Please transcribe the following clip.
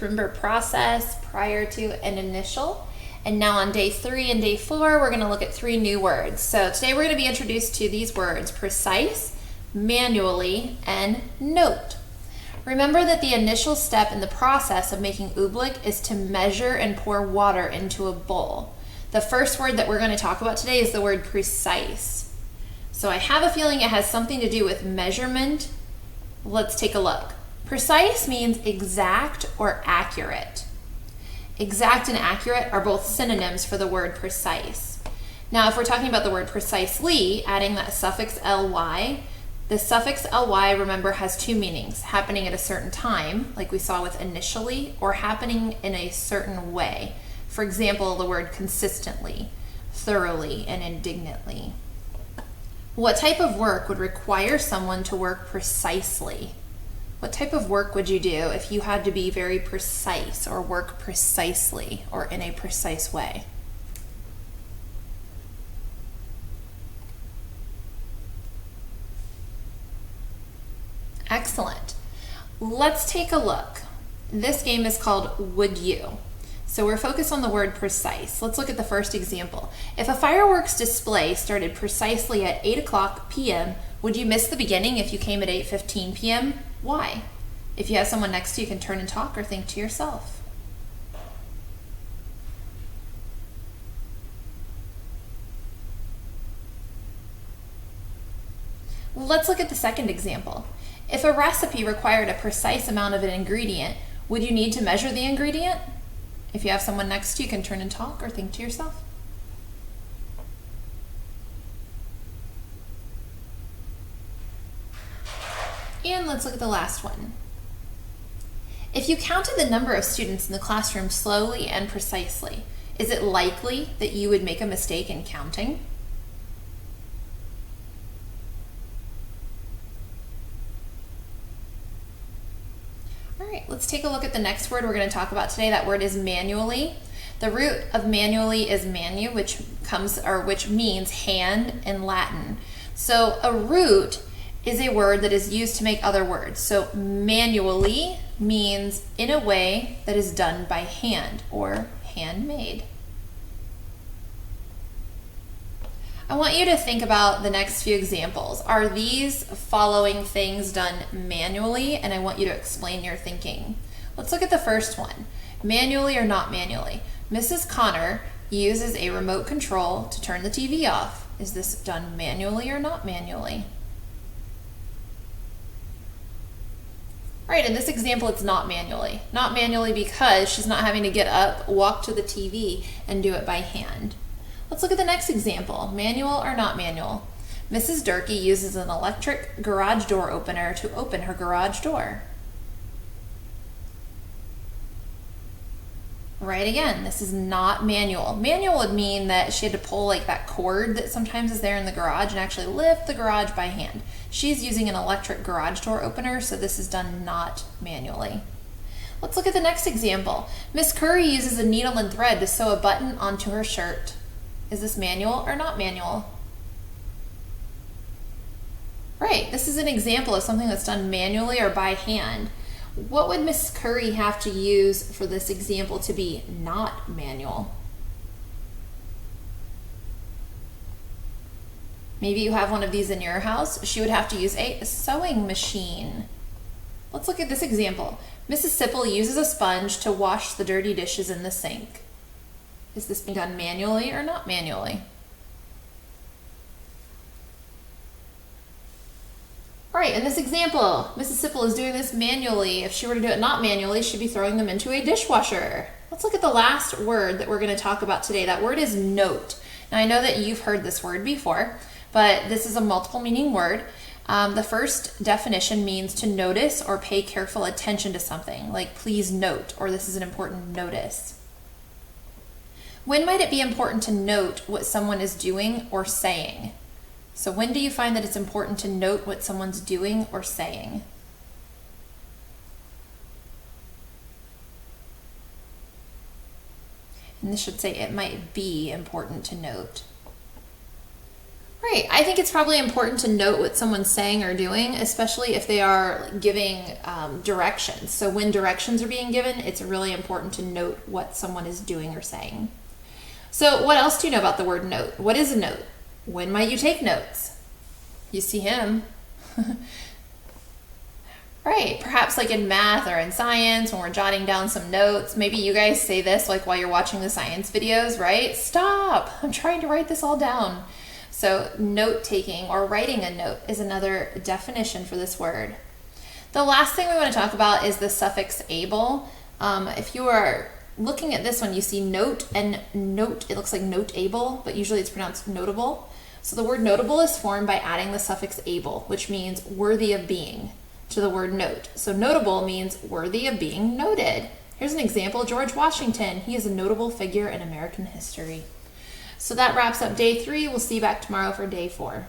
Remember process, prior to, and initial. And now on day 3 and day 4, we're going to look at 3 new words. So today we're going to be introduced to these words: precise, manually, and note. Remember that the initial step in the process of making oobleck is to measure and pour water into a bowl. The first word that we're going to talk about today is the word precise. So I have a feeling it has something to do with measurement. Let's take a look. Precise means exact or accurate. Exact and accurate are both synonyms for the word precise. Now, if we're talking about the word precisely, adding that suffix ly, the suffix ly, remember, has 2 meanings: happening at a certain time, like we saw with initially, or happening in a certain way. For example, the word consistently, thoroughly, and indignantly. What type of work would require someone to work precisely? What type of work would you do if you had to be very precise or work precisely or in a precise way? Excellent. Let's take a look. This game is called Would You? So we're focused on the word precise. Let's look at the first example. If a fireworks display started precisely at 8 o'clock p.m., would you miss the beginning if you came at 8:15 p.m.? Why? If you have someone next to you, you can turn and talk or think to yourself. Let's look at the second example. If a recipe required a precise amount of an ingredient, would you need to measure the ingredient? If you have someone next to you, you can turn and talk or think to yourself. And let's look at the last one. If you counted the number of students in the classroom slowly and precisely, is it likely that you would make a mistake in counting? All right, let's take a look at the next word we're going to talk about today. That word is manually. The root of manually is manu, which means hand in Latin. So a root is a word that is used to make other words. So manually means in a way that is done by hand or handmade. I want you to think about the next few examples. Are these following things done manually? And I want you to explain your thinking. Let's look at the first one. Manually or not manually? Mrs. Connor uses a remote control to turn the TV off. Is this done manually or not manually? Right, in this example, it's not manually. Not manually because she's not having to get up, walk to the TV, and do it by hand. Let's look at the next example. Manual or not manual? Mrs. Durkee uses an electric garage door opener to open her garage door. Right, again, this is not manual. Manual would mean that she had to pull like that cord that sometimes is there in the garage and actually lift the garage by hand. She's using an electric garage door opener, so this is done not manually. Let's look at the next example. Miss Curry uses a needle and thread to sew a button onto her shirt. Is this manual or not manual? Right, this is an example of something that's done manually or by hand. What would Miss Curry have to use for this example to be not manual? Maybe you have one of these in your house. She would have to use a sewing machine. Let's look at this example. Mrs. Sipple uses a sponge to wash the dirty dishes in the sink. Is this being done manually or not manually? Right, in this example, Mrs. Sipple is doing this manually. If she were to do it not manually, she'd be throwing them into a dishwasher. Let's look at the last word that we're going to talk about today. That word is note. Now, I know that you've heard this word before, but this is a multiple meaning word. The first definition means to notice or pay careful attention to something, like please note, or this is an important notice. When might it be important to note what someone is doing or saying? So when do you find that it's important to note what someone's doing or saying? And this should say it might be important to note. Right. I think it's probably important to note what someone's saying or doing, especially if they are giving directions. So when directions are being given, it's really important to note what someone is doing or saying. So what else do you know about the word note? What is a note? When might you take notes? You see him. Right. Perhaps like in math or in science when we're jotting down some notes. Maybe you guys say this like while you're watching the science videos, right? Stop. I'm trying to write this all down. So note-taking or writing a note is another definition for this word. The last thing we want to talk about is the suffix able. If you are looking at this one, you see note and note. It looks like notable, but usually it's pronounced notable. So the word notable is formed by adding the suffix able, which means worthy of being, to the word note. So notable means worthy of being noted. Here's an example. George Washington. He is a notable figure in American history. So that wraps up day 3. We'll see you back tomorrow for day 4.